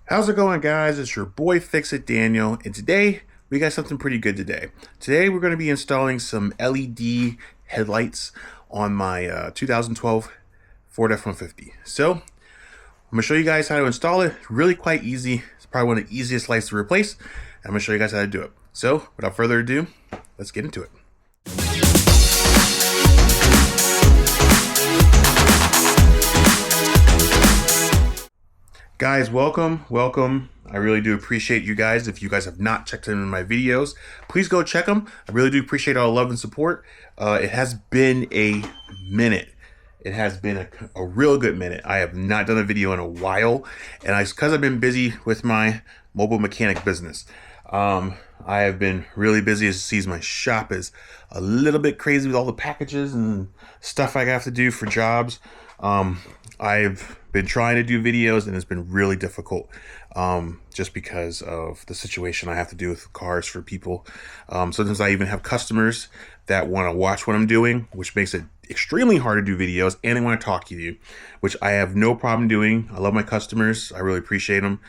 How's it going, guys? It's your boy Fix It Daniel, and today we got something pretty good today. Today we're going to be installing some LED headlights on my 2012 Ford F-150. So I'm going to show you guys how to install it. Really quite easy. It's probably one of the easiest lights to replace. I'm going to show you guys how to do it. So without further ado, let's get into it. Guys, welcome. I really do appreciate you guys. If you guys have not checked in my videos, please go check them. I really do appreciate all the love and support. It has been a minute. It has been a real good minute. I have not done a video in a while, and because I've been busy with my mobile mechanic business. I have been really busy. As you see, my shop is a little bit crazy with all the packages and stuff I have to do for jobs. I've been trying to do videos and it's been really difficult, just because of the situation I have to do with cars for people. Sometimes I even have customers that want to watch what I'm doing, which makes it extremely hard to do videos, and they want to talk to you, which I have no problem doing. I love my customers. I really appreciate them.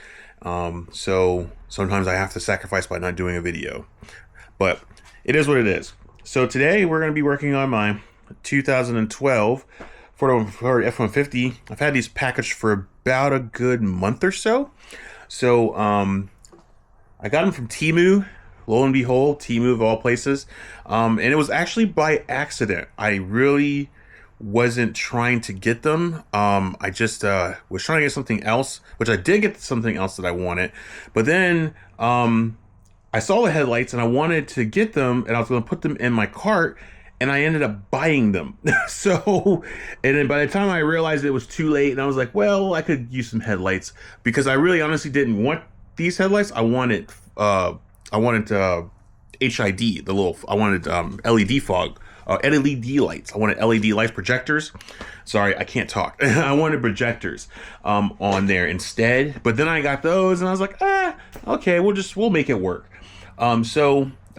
So sometimes I have to sacrifice by not doing a video, but it is what it is. So today we're going to be working on my 2012 Ford F-150. I've had these packaged for about a good month or so. So I got them from Temu. Lo and behold, Temu of all places. And it was actually by accident. I really wasn't trying to get them. I just was trying to get something else, which I did get something else that I wanted. But then I saw the headlights and I wanted to get them, and I was going to put them in my cart, and I ended up buying them. And then by the time I realized it was too late, and I was like, well, I could use some headlights, because I really honestly didn't want these headlights. I wanted HID, I wanted LED fog, LED lights. I wanted LED lights, projectors. Sorry, I can't talk. I wanted projectors on there instead. But then I got those, and I was like, okay, we'll make it work.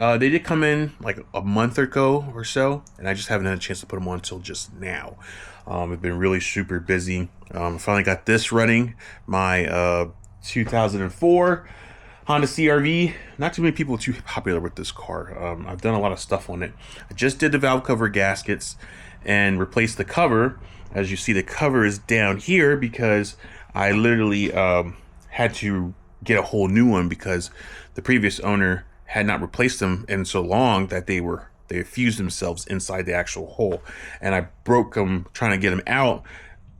They did come in like a month ago or so, and I just haven't had a chance to put them on until just now. I've been really super busy. Finally got this running, my 2004 Honda CR-V. Not too many people are too popular with this car. I've done a lot of stuff on it. I just did the valve cover gaskets and replaced the cover. As you see, the cover is down here because I literally had to get a whole new one because the previous owner had not replaced them in so long that they fused themselves inside the actual hole, and I broke them trying to get them out.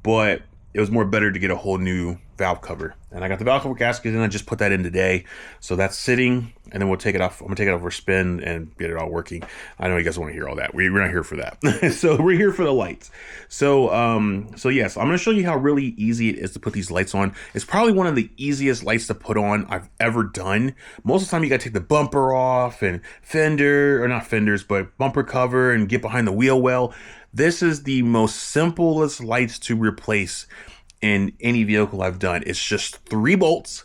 But it was more better to get a whole new valve cover, and I got the valve cover gasket, and I just put that in today. So that's sitting, and then we'll take it off. I'm gonna take it off for a spin and get it all working. I know you guys want to hear all that. We're not here for that. So we're here for the lights. So yes, I'm gonna show you how really easy it is to put these lights on. It's probably one of the easiest lights to put on I've ever done. Most of the time you gotta take the bumper off and not fenders, but bumper cover, and get behind the wheel well. This is the most simplest lights to replace in any vehicle I've done. It's just 3 bolts.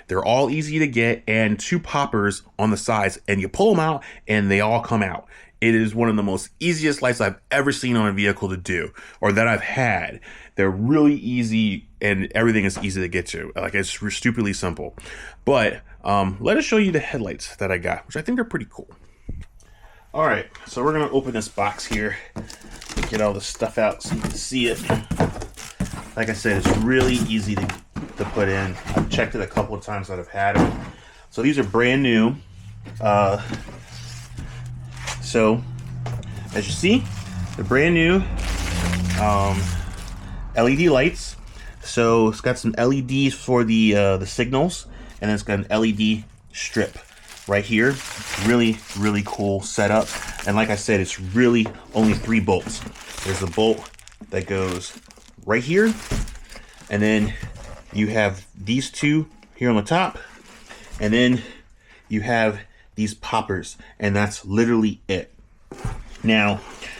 They're all easy to get, and 2 poppers on the sides, and you pull them out and they all come out. It is one of the most easiest lights I've ever seen on a vehicle to do, or that I've had. They're really easy, and everything is easy to get to. Like, it's stupidly simple. But let us show you the headlights that I got, which I think are pretty cool. All right, so we're gonna open this box here, get all the stuff out so you can see it. Like I said, it's really easy to put in. I've checked it a couple of times that I've had them. So these are brand new. So as you see, they're brand new LED lights. So it's got some LEDs for the signals, and then it's got an LED strip right here. Really cool setup. And like I said, it's really only 3 bolts. There's a bolt that goes right here, and then you have these 2 here on the top, and then you have these poppers, and that's literally it. Now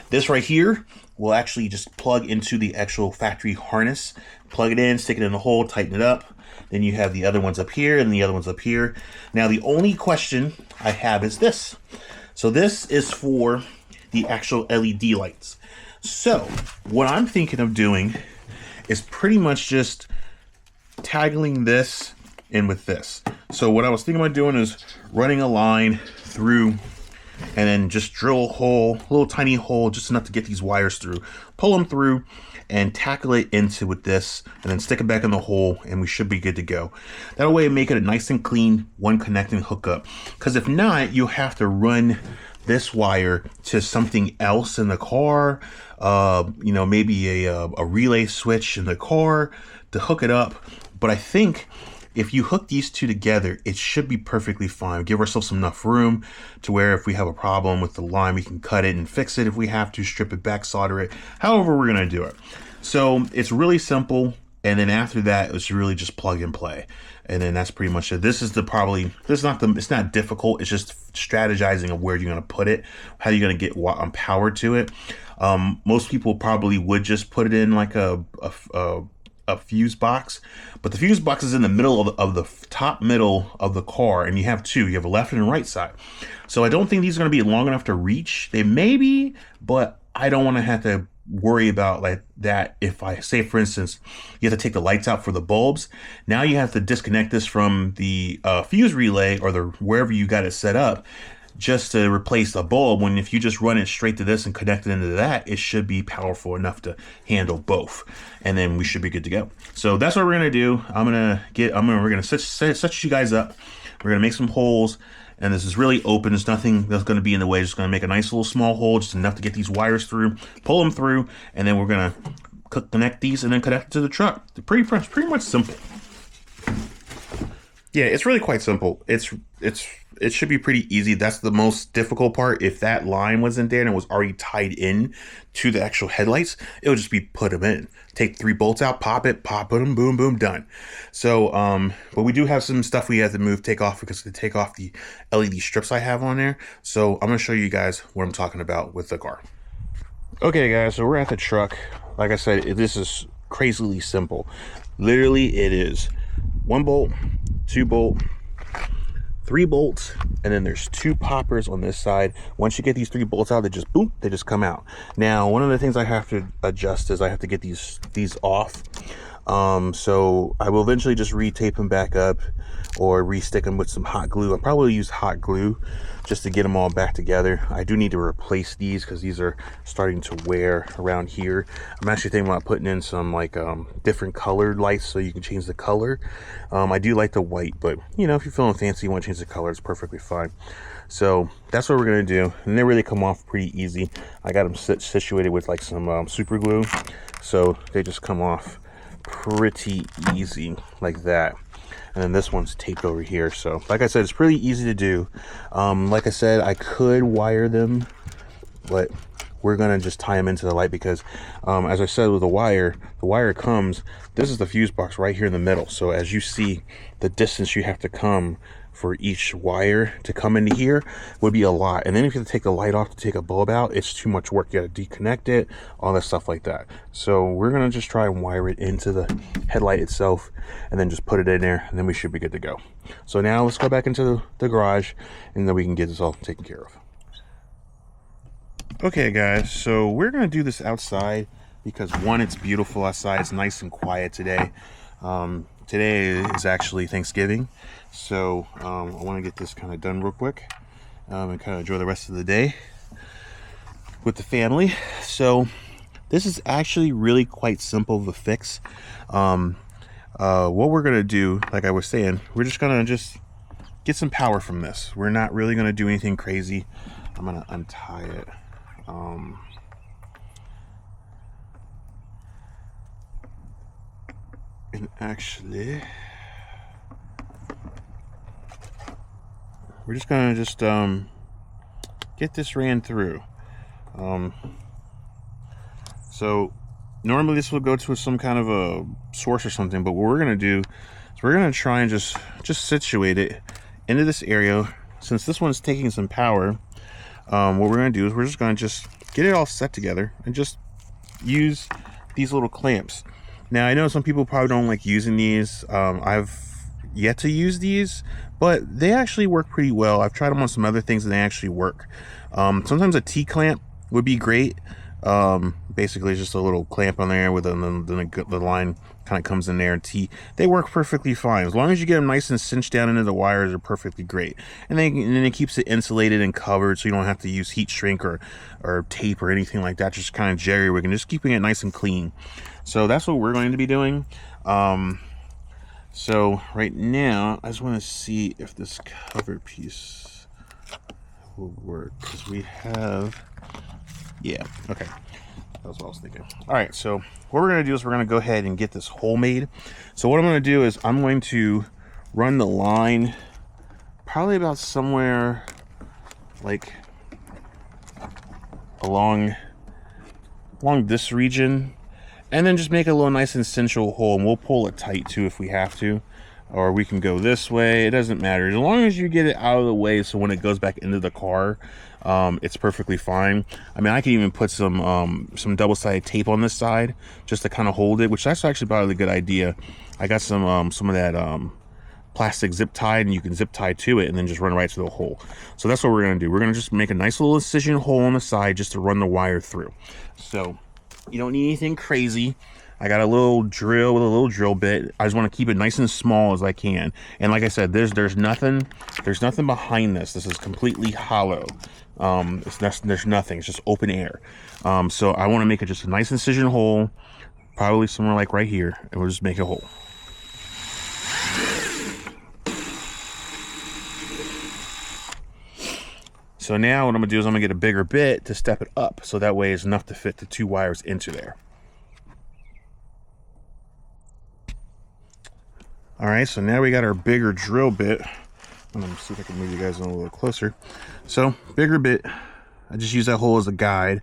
this right here will actually just plug into the actual factory harness. Plug it in, stick it in the hole, tighten it up. Then you have the other ones up here and the other ones up here. Now the only question I have is this. So this is for the actual LED lights. So what I'm thinking of doing is pretty much just tagging this in with this. So what I was thinking about doing is running a line through and then just drill a hole, a little tiny hole, just enough to get these wires through, pull them through and tackle it into with this and then stick it back in the hole and we should be good to go. That way make it a nice and clean one connecting hookup. Because if not, you'll have to run this wire to something else in the car, you know, maybe a relay switch in the car to hook it up. But I think if you hook these two together, it should be perfectly fine. Give ourselves enough room to where if we have a problem with the line, we can cut it and fix it if we have to, strip it back, solder it, however we're gonna do it. So it's really simple. And then after that, it's really just plug and play. And then that's pretty much it. This is it's not difficult. It's just strategizing of where you're gonna put it, how you're gonna get power to it. Most people probably would just put it in like a fuse box, but the fuse box is in the middle of the top middle of the car, and you have two. You have a left and a right side. So I don't think these are going to be long enough to reach. They may be, but I don't want to have to worry about like that. If I say, for instance, you have to take the lights out for the bulbs, now you have to disconnect this from the fuse relay or wherever you got it set up, just to replace the bulb, when if you just run it straight to this and connect it into that, it should be powerful enough to handle both, and then we should be good to go. So that's what we're gonna do. We're gonna set you guys up. We're gonna make some holes, and this is really open. There's nothing that's gonna be in the way. Just gonna make a nice little small hole, just enough to get these wires through, pull them through, and then we're gonna connect these and then connect it to the truck. Pretty much simple. Yeah, it's really quite simple. It should be pretty easy. That's the most difficult part. If that line wasn't there and it was already tied in to the actual headlights, it would just be put them in. Take 3 bolts out, pop them, boom, boom, done. So, but we do have some stuff we have to take off because to take off the LED strips I have on there. So I'm gonna show you guys what I'm talking about with the car. Okay guys, so we're at the truck. Like I said, this is crazily simple. Literally it is 1 bolt, 2 bolt, 3 bolts, and then there's 2 poppers on this side. Once you get these 3 bolts out, they just boom, they just come out. Now, one of the things I have to adjust is I have to get these off. So I will eventually just re-tape them back up or re-stick them with some hot glue. I'll probably use hot glue just to get them all back together. I do need to replace these because these are starting to wear around here. I'm actually thinking about putting in some like different colored lights so you can change the color. I do like the white, but you know, if you're feeling fancy, you want to change the color, it's perfectly fine. So that's what we're gonna do, and they really come off pretty easy. I got them situated with like some super glue, so they just come off pretty easy like that. And then this one's taped over here, so like I said, it's pretty easy to do. Like I said, I could wire them, but we're gonna just tie them into the light because as I said with the wire comes, this is the fuse box right here in the middle. So as you see, the distance you have to come for each wire to come into here would be a lot. And then if you have to take the light off to take a bulb out, it's too much work. You gotta deconnect it, all that stuff like that. So we're gonna just try and wire it into the headlight itself and then just put it in there, and then we should be good to go. So now let's go back into the garage and then we can get this all taken care of. Okay guys, so we're gonna do this outside because one, it's beautiful outside, it's nice and quiet today. Today is actually Thanksgiving, so I want to get this kind of done real quick and kind of enjoy the rest of the day with the family. So this is actually really quite simple of a fix. What we're gonna do, like I was saying, we're just gonna get some power from this. We're not really gonna do anything crazy. I'm gonna untie it. And actually, we're just gonna get this ran through. So normally this will go to some kind of a source or something, but what we're gonna do is we're gonna try and just situate it into this area. Since this one's taking some power, what we're gonna do is we're just gonna get it all set together and just use these little clamps. Now I know some people probably don't like using these. I've yet to use these, but they actually work pretty well. I've tried them on some other things and they actually work. Sometimes a T-clamp would be great. Basically it's just a little clamp on there with the line kind kind of comes in there, and they work perfectly fine. As long as you get them nice and cinched down into the wires, they're perfectly great. And then it keeps it insulated and covered, so you don't have to use heat shrink or tape or anything like that. Just kind of jerry-rigging, just keeping it nice and clean. So that's what we're going to be doing. So right now, I just want to see if this cover piece will work, because we have, yeah, okay. That was what I was thinking. All right, so what we're going to do is we're going to go ahead and get this hole made. So what I'm going to do is I'm going to run the line probably about somewhere like along this region, and then just make a little nice and central hole, and we'll pull it tight too if we have to, or we can go this way. It doesn't matter, as long as you get it out of the way so when it goes back into the car, it's perfectly fine. I mean, I can even put some double-sided tape on this side just to kind of hold it, which that's actually probably a good idea. I got some of that plastic zip tie, and you can zip tie to it and then just run right to the hole. So that's what we're going to do. We're going to just make a nice little incision hole on the side just to run the wire through. So you don't need anything crazy. I got a little drill with a little drill bit. I just want to keep it nice and small as I can. And like I said, there's nothing behind this. This is completely hollow. There's nothing. It's just open air. So I want to make it just a nice incision hole, probably somewhere like right here, and we'll just make a hole. So now what I'm gonna do is I'm gonna get a bigger bit to step it up, so that way it's enough to fit the 2 wires into there. All right, so now we got our bigger drill bit. Let me see if I can move you guys in a little closer. So, bigger bit. I just use that hole as a guide.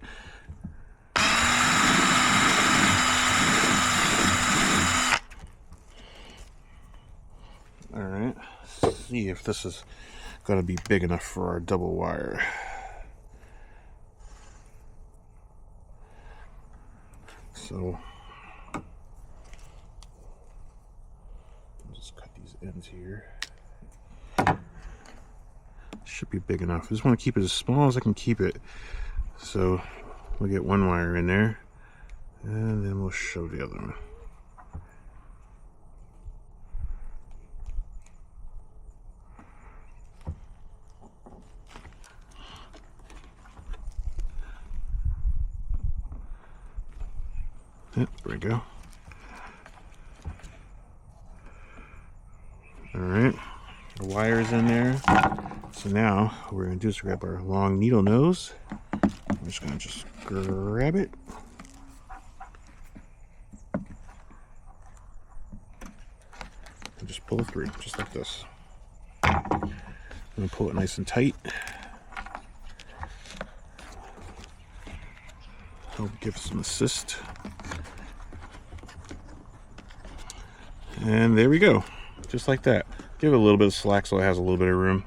All right, let's see if this is gonna be big enough for our double wire. So just cut these ends here. Should be big enough. I just want to keep it as small as I can keep it. So we'll get 1 wire in there, and then we'll show the other one. Yep, there we go. All right, the wire's in there. So now what we're gonna do is grab our long needle nose. I'm just gonna grab it. And just pull it through, just like this. I'm gonna pull it nice and tight. Help give some assist. And there we go, just like that. Give it a little bit of slack so it has a little bit of room,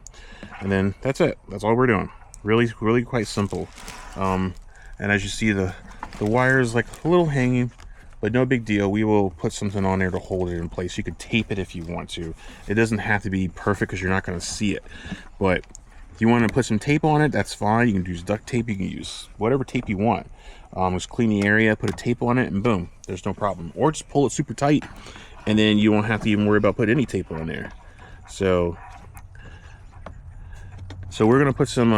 and then that's it. That's all we're doing. Really quite simple. And as you see, the wire is like a little hanging, but no big deal. We will put something on there to hold it in place. You could tape it if you want to. It doesn't have to be perfect because you're not going to see it, but if you want to put some tape on it, that's fine. You can use duct tape, you can use whatever tape you want. Just clean the area, put a tape on it, and boom, there's no problem. Or just pull it super tight, and then you won't have to even worry about putting any tape on there. So we're gonna put some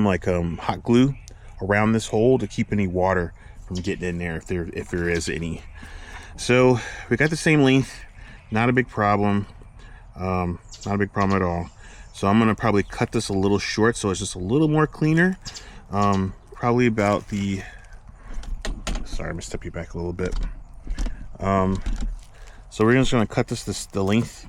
like hot glue around this hole to keep any water from getting in there, if there is any. So we got the same length, not a big problem, not a big problem at all. So I'm gonna probably cut this a little short so it's just a little more cleaner. Probably about the, sorry, I'm gonna step you back a little bit. So we're just gonna cut the length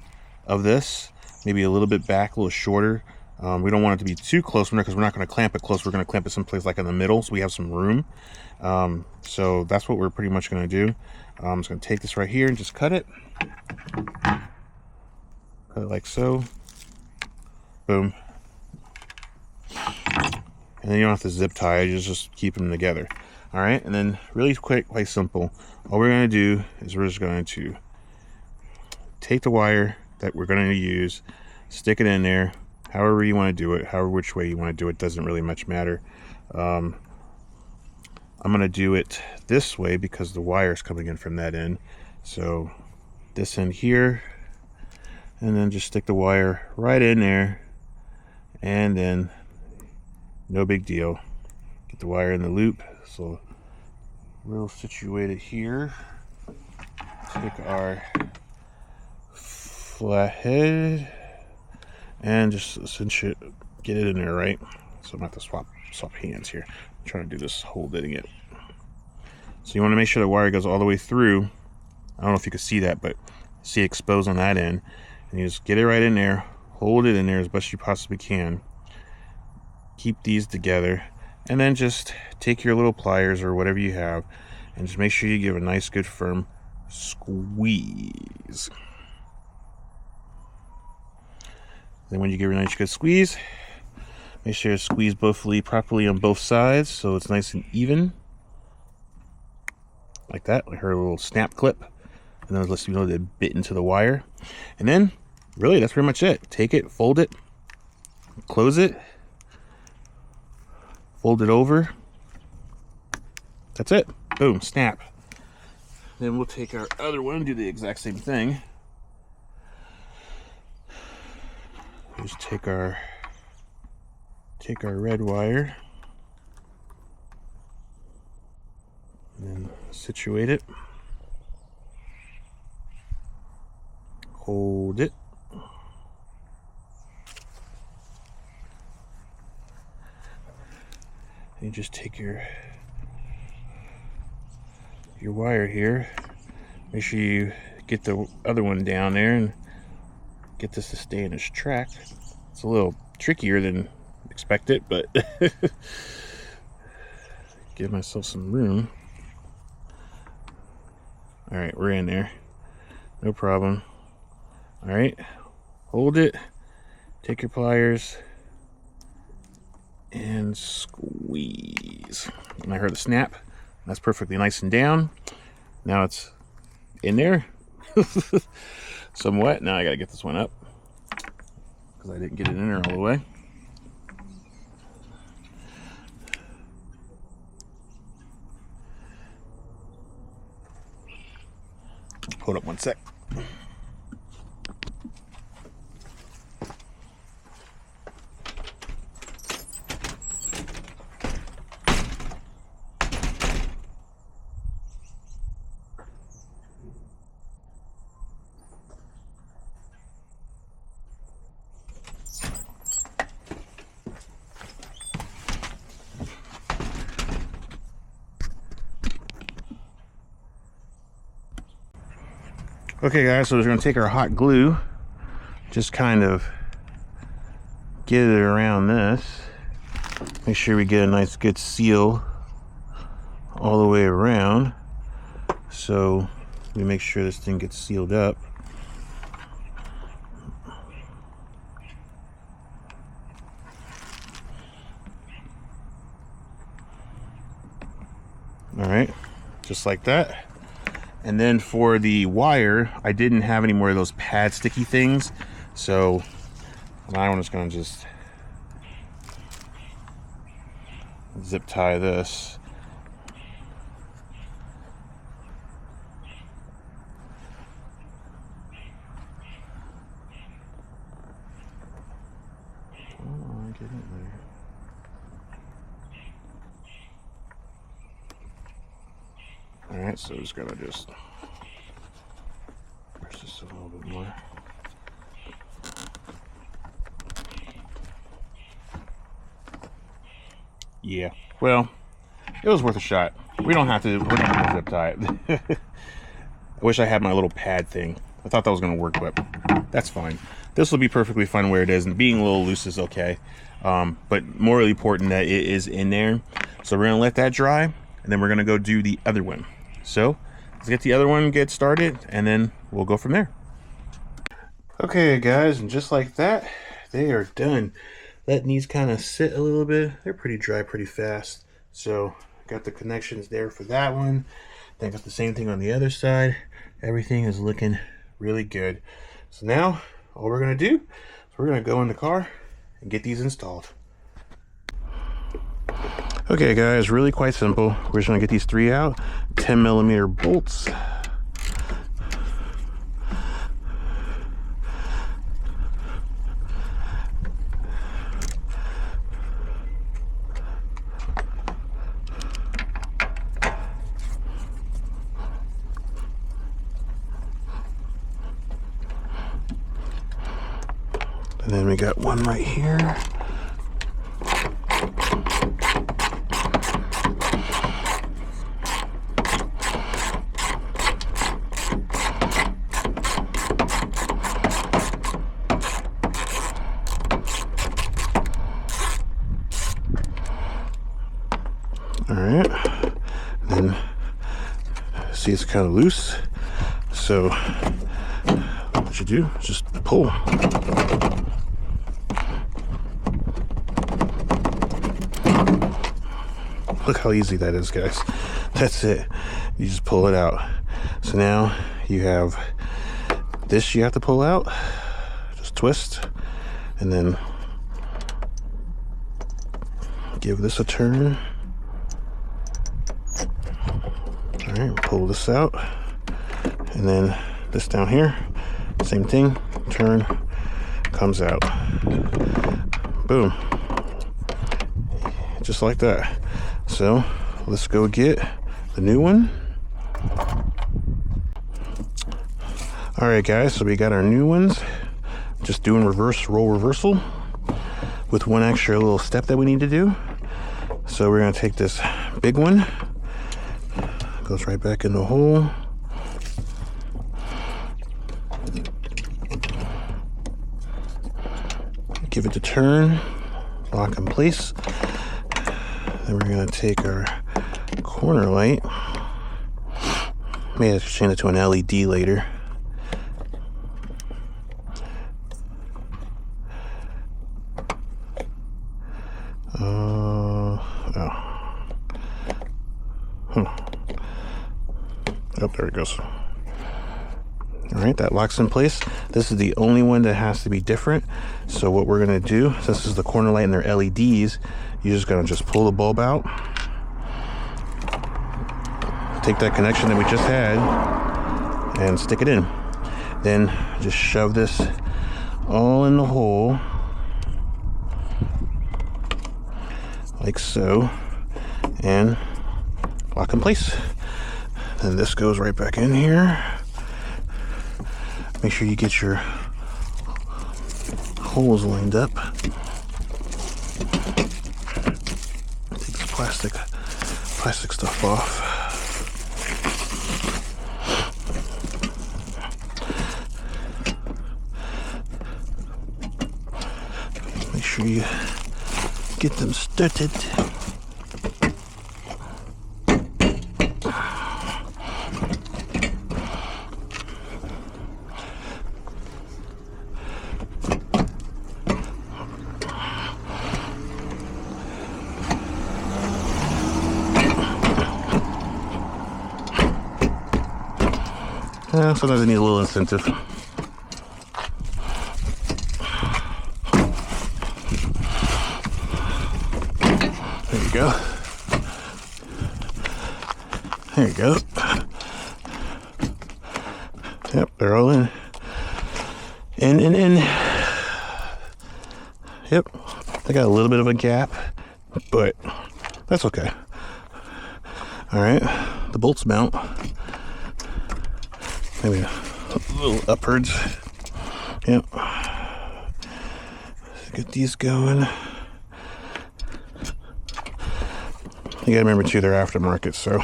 of this, maybe a little bit back, a little shorter. We don't want it to be too close because we're not going to clamp it close. We're going to clamp it someplace like in the middle so we have some room. So that's what we're pretty much going to do. I'm just going to take this right here and just cut it. Cut it like so. Boom. And then you don't have to zip tie, you just keep them together. All right, and then really quick, quite simple. All we're going to do is we're just going to take the wire that we're going to use, stick it in there, however you want to do it, which way you want to do it, doesn't really much matter. I'm I'm going to do it this way because the wire is coming in from that end. So this end here, and then just stick the wire right in there, and then no big deal. Get the wire in the loop. So we'll situate it here. Take our flathead and just cinch it, get it in there, right? So I'm going to have to swap hands here. I'm trying to do this holding it. So you want to make sure the wire goes all the way through. I don't know if you can see that, but see it exposed on that end. And you just get it right in there, hold it in there as best you possibly can. Keep these together, and then just take your little pliers or whatever you have and just make sure you give a nice good firm squeeze. Then when you give it a nice good squeeze, make sure you squeeze properly on both sides so it's nice and even. Like that. I heard a little snap clip, and then it lets you know that it bit into the wire. And then really that's pretty much it. Take it, fold it, close it, fold it over. That's it. Boom, snap. Then we'll take our other one and do the exact same thing. Just take our red wire and then situate it. Hold it. You just take your wire here. Make sure you get the other one down there and get this to stay in its track. It's a little trickier than expected, but give myself some room. All right, we're in there. No problem. All right, hold it. Take your pliers and squeeze. And I heard the snap. That's perfectly nice and down. Now it's in there. Somewhat. Now I gotta get this one up because I didn't get it in there all the way. Hold up one sec. Okay guys, so we're going to take our hot glue, just kind of get it around this, make sure we get a nice good seal all the way around, so we make sure this thing gets sealed up. All right, just like that. And then for the wire, I didn't have any more of those pad sticky things, so I'm just gonna just zip tie this. Oh, get it there. Alright, so just gotta just push this a little bit more. Yeah, well, it was worth a shot. We're not gonna zip tie it. I wish I had my little pad thing. I thought that was gonna work, but that's fine. This will be perfectly fine where it is, and being a little loose is okay. But more important that it is in there. So we're gonna let that dry, and then we're gonna go do the other one. So let's get the other one get started, and then we'll go from there. Okay guys, and just like that, they are done. Letting these kind of sit a little bit. They're pretty dry pretty fast. So got the connections there for that one. Then got the same thing on the other side. Everything is looking really good. So now all we're gonna do is we're gonna go in the car and get these installed. Okay guys, really quite simple. We're just gonna get these 3 out. 10mm bolts. And then we got one right here. All right, then see it's kind of loose, so what you do is just pull. Look how easy that is, guys. That's it. You just pull it out. So now you have this you have to pull out. Just twist and then give this a turn. All right, pull this out. And then this down here, same thing, turn, comes out. Boom. Just like that. So let's go get the new one. All right guys, so we got our new ones. Just doing role reversal with one extra little step that we need to do. So we're gonna take this big one, goes right back in the hole. Give it a turn, lock in place. Then we're gonna take our corner light. May have to change it to an LED later. Oh, there it goes. All right, that locks in place. This is the only one that has to be different. So what we're gonna do, this is the corner light and their LEDs, you're just gonna pull the bulb out, take that connection that we just had and stick it in. Then just shove this all in the hole like so and lock in place. Then this goes right back in here. Make sure you get your holes lined up. Take this plastic stuff off. Make sure you get them started. Sometimes I need a little incentive. There you go. There you go. Yep, they're all in. In. Yep, they got a little bit of a gap, but that's okay. All right, the bolts mount. Maybe a little upwards. Yep. Get these going. You gotta remember too, they're aftermarket, so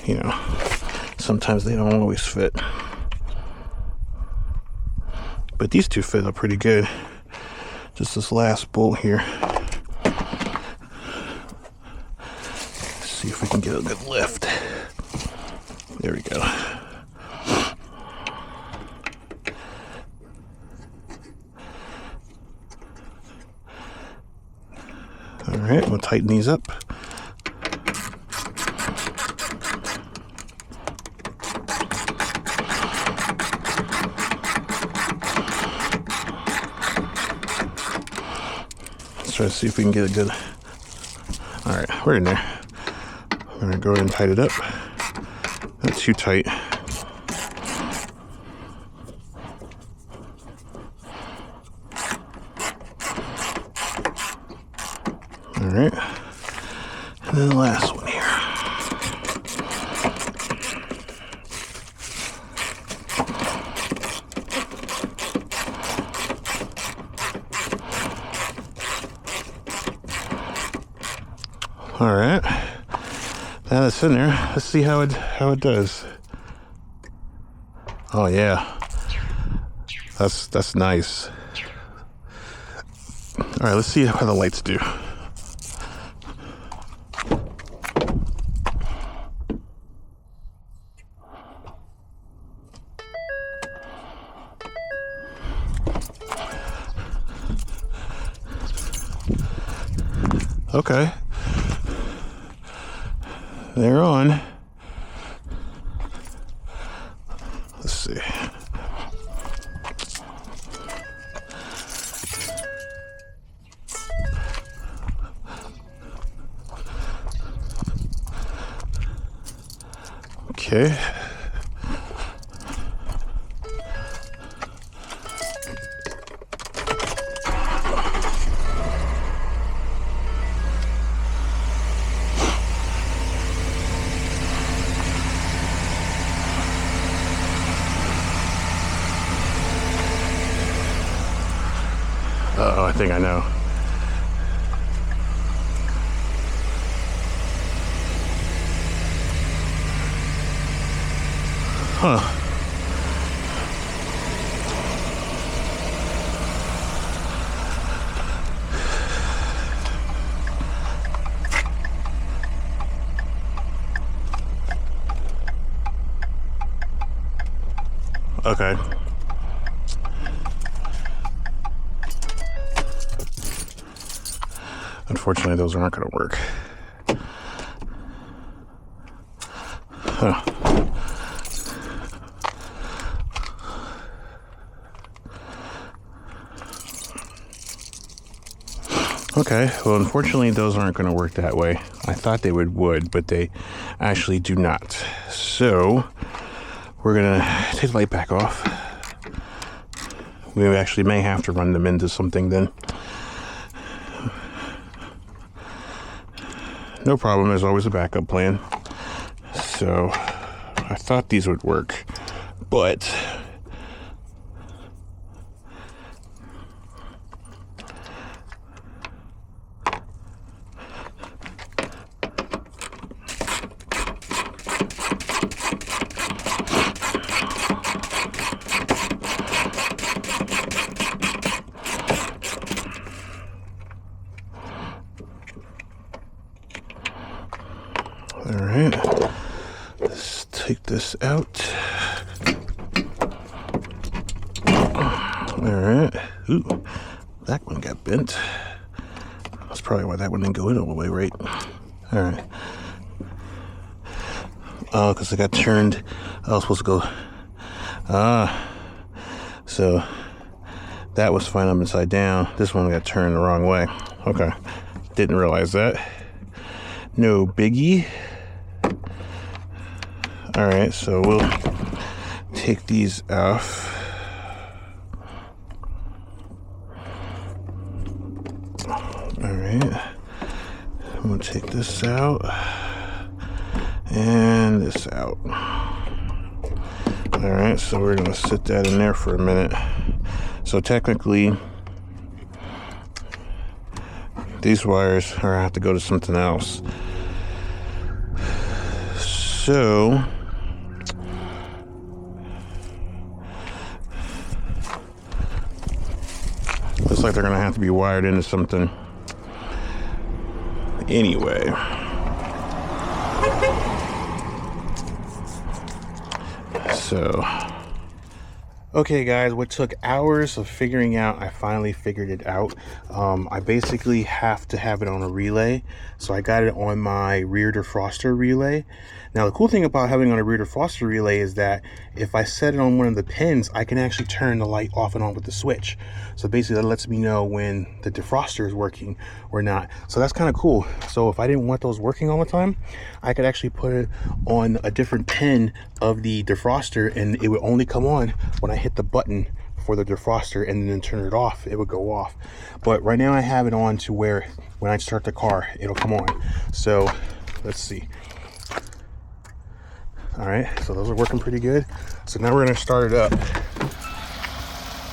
you know sometimes they don't always fit. But these two fit up pretty good. Just this last bolt here. Let's see if we can get a good lift. There we go. All right, we'll tighten these up. Let's try to see if we can get a good All right, we're in there. I'm gonna go ahead and tighten it up. Not too tight. All right, and then the last one here. All right, now that's in there. Let's see how it does. Oh yeah, that's nice. All right, let's see how the lights do. Okay. They're on. Let's see. Okay. Uh-oh, I think I know. Huh. Okay. Unfortunately, those aren't going to work. Huh. Okay, well, unfortunately, those aren't going to work that way. I thought they would, but they actually do not. So, we're going to take the light back off. We actually may have to run them into something then. No problem, there's always a backup plan. So, I thought these would work, but all right, let's take this out. All right, ooh, that one got bent. That's probably why that one didn't go in all the way, right? All right. Oh, because it got turned. I was supposed to go. So that was fine up inside down. This one got turned the wrong way. Okay, didn't realize that. No biggie. All right, so we'll take these off. All right, I'm gonna take this out and this out. All right, so we're gonna sit that in there for a minute. So technically, these wires are have to go to something else. So looks like they're gonna have to be wired into something. Anyway, so Okay guys, what took hours of figuring out, I finally figured it out. I basically have to have it on a relay. So I got it on my rear defroster relay. Now the cool thing about having it on a rear defroster relay is that if I set it on one of the pins, I can actually turn the light off and on with the switch. So basically that lets me know when the defroster is working or not. So that's kind of cool. So if I didn't want those working all the time, I could actually put it on a different pin of the defroster and it would only come on when I hit the button for the defroster and then turn it off, it would go off. But right now I have it on to where when I start the car, it'll come on. So let's see. All right, so those are working pretty good. So now we're gonna start it up.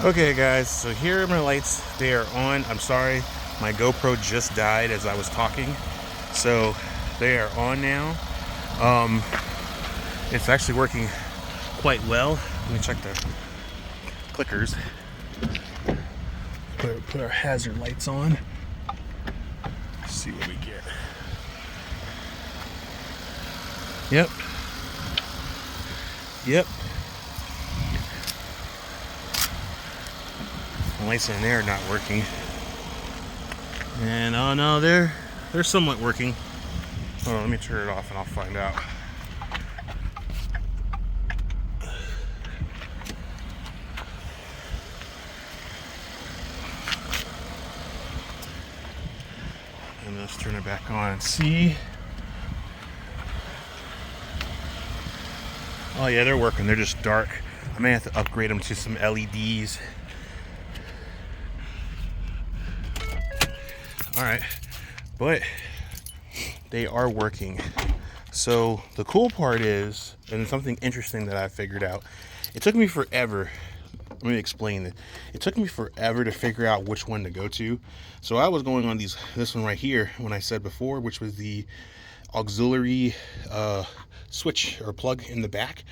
Okay guys, so here are my lights. They are on. I'm sorry, my GoPro just died as I was talking. So they are on now. It's actually working quite well. Let me check the clickers. Put our hazard lights on. Let's see what we get. Yep. The lights in there are not working. And oh no, they're somewhat working. Hold on, let me turn it off and I'll find out. And let's turn it back on and see. Oh yeah, they're working. They're just dark. I may have to upgrade them to some LEDs. All right, but they are working. So the cool part is, and something interesting that I figured out, it took me forever. Let me explain it. It took me forever to figure out which one to go to. So I was going on this one right here, when I said before, which was the auxiliary switch or plug in the back.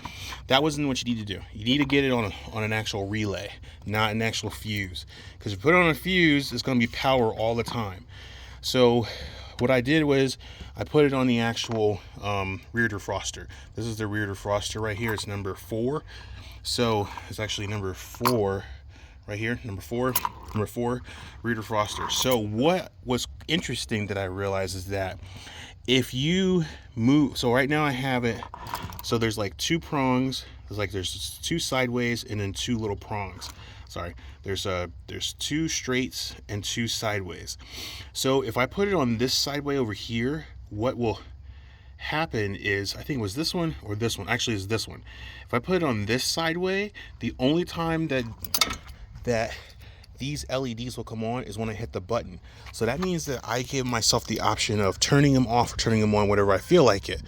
That wasn't what you need to do. You need to get it on an actual relay, not an actual fuse, because if you put it on a fuse, it's going to be power all the time. So what I did was I put it on the actual rear defroster. This is the rear defroster right here. It's number 4. So it's actually number 4 right here, number four rear defroster. So what was interesting that I realized is that if you move, so right now I have it, so there's like 2 prongs, there's 2 sideways and then 2 little prongs. Sorry, there's 2 straights and 2 sideways. So if I put it on this sideway over here, what will happen is, I think it was this one or this one, actually it's this one. If I put it on this sideway, the only time that these LEDs will come on is when I hit the button. So that means that I give myself the option of turning them off or turning them on, whatever I feel like it.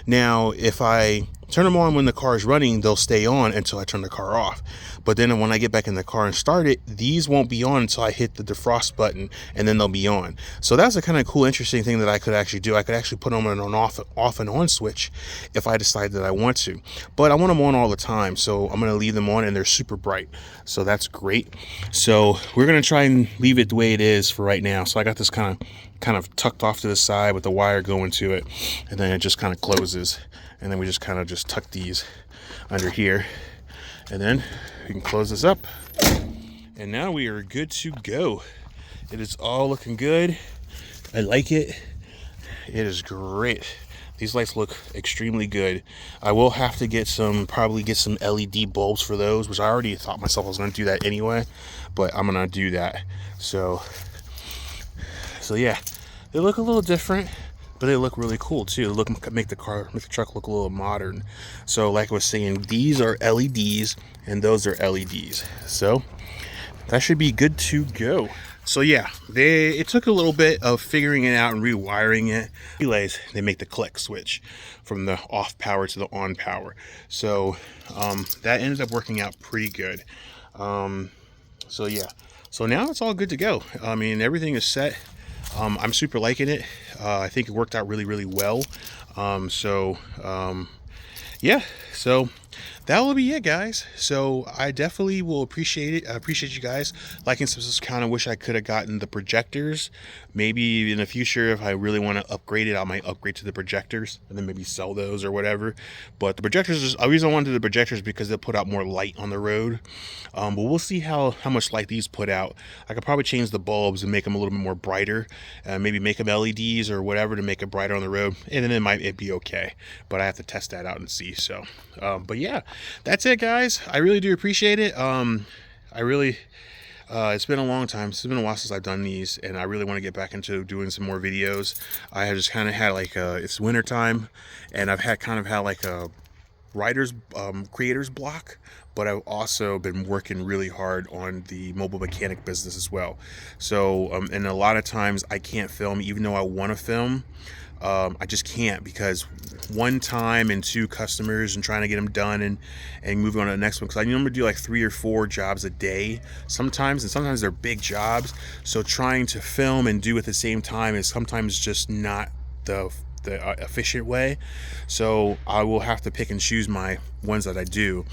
Now, if I turn them on when the car is running, they'll stay on until I turn the car off. But then when I get back in the car and start it, these won't be on until I hit the defrost button, and then they'll be on. So that's a kind of cool, interesting thing that I could actually do. I could actually put them on an off and on switch if I decide that I want to. But I want them on all the time, so I'm going to leave them on, and they're super bright. So that's great. So we're going to try and leave it the way it is for right now. So I got this kind of tucked off to the side with the wire going to it, and then it just kind of closes, and then we just kind of just tuck these under here, and then we can close this up, and now we are good to go. It is all looking good. I like it. It is great. These lights look extremely good. I will have to probably get some LED bulbs for those, which I already thought myself I was going to do that anyway, but I'm going to do that. So yeah, they look a little different, but they look really cool too. Make the truck look a little modern. So like I was saying, these are LEDs and those are LEDs. So that should be good to go. So yeah, it took a little bit of figuring it out and rewiring it. Relays, they make the click switch from the off power to the on power. So that ended up working out pretty good. So yeah, so now it's all good to go. I mean, everything is set. I'm super liking it. I think it worked out really, really well. Yeah, so that will be it, guys. So I definitely will appreciate it. I appreciate you guys liking. Some kind of wish I could have gotten the projectors. Maybe in the future, if I really want to upgrade it, I might upgrade to the projectors and then maybe sell those or whatever. But the projectors is the reason I wanted the projectors because they'll put out more light on the road. But we'll see how much light these put out. I could probably change the bulbs and make them a little bit more brighter. Maybe make them LEDs or whatever to make it brighter on the road, and then it'd be okay. But I have to test that out and see. So, but yeah, that's it, guys. I really do appreciate it. I really. It's been a long time. It's been a while since I've done these, and I really want to get back into doing some more videos. I have just kind of had like it's winter time, and I've had like a creators block, but I've also been working really hard on the mobile mechanic business as well. So and a lot of times I can't film even though I want to film. I just can't because one time and two customers and trying to get them done and move on to the next one, because I normally do like 3 or 4 jobs a day sometimes, and sometimes they're big jobs, so trying to film and do at the same time is sometimes just not the efficient way. So I will have to pick and choose my ones that I do,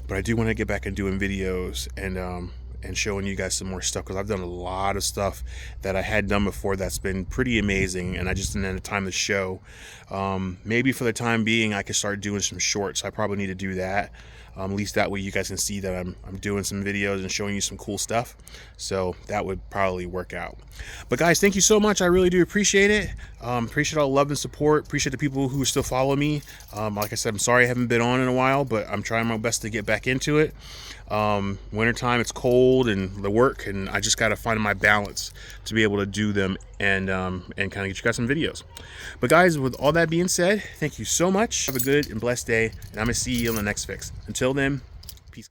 but I do want to get back and doing videos and showing you guys some more stuff, because I've done a lot of stuff that I had done before that's been pretty amazing, and I just didn't have the time to show. Maybe for the time being I could start doing some shorts. I probably need to do that. At least that way you guys can see that I'm doing some videos and showing you some cool stuff. So that would probably work out. But guys, thank you so much. I really do appreciate it. Appreciate all the love and support. Appreciate the people who still follow me. Like I said, I'm sorry I haven't been on in a while, but I'm trying my best to get back into it. Wintertime, it's cold and the work, and I just got to find my balance to be able to do them and kind of get you guys some videos. But guys, with all that being said, thank you so much. Have a good and blessed day, and I'm gonna see you on the next fix. Until then, peace.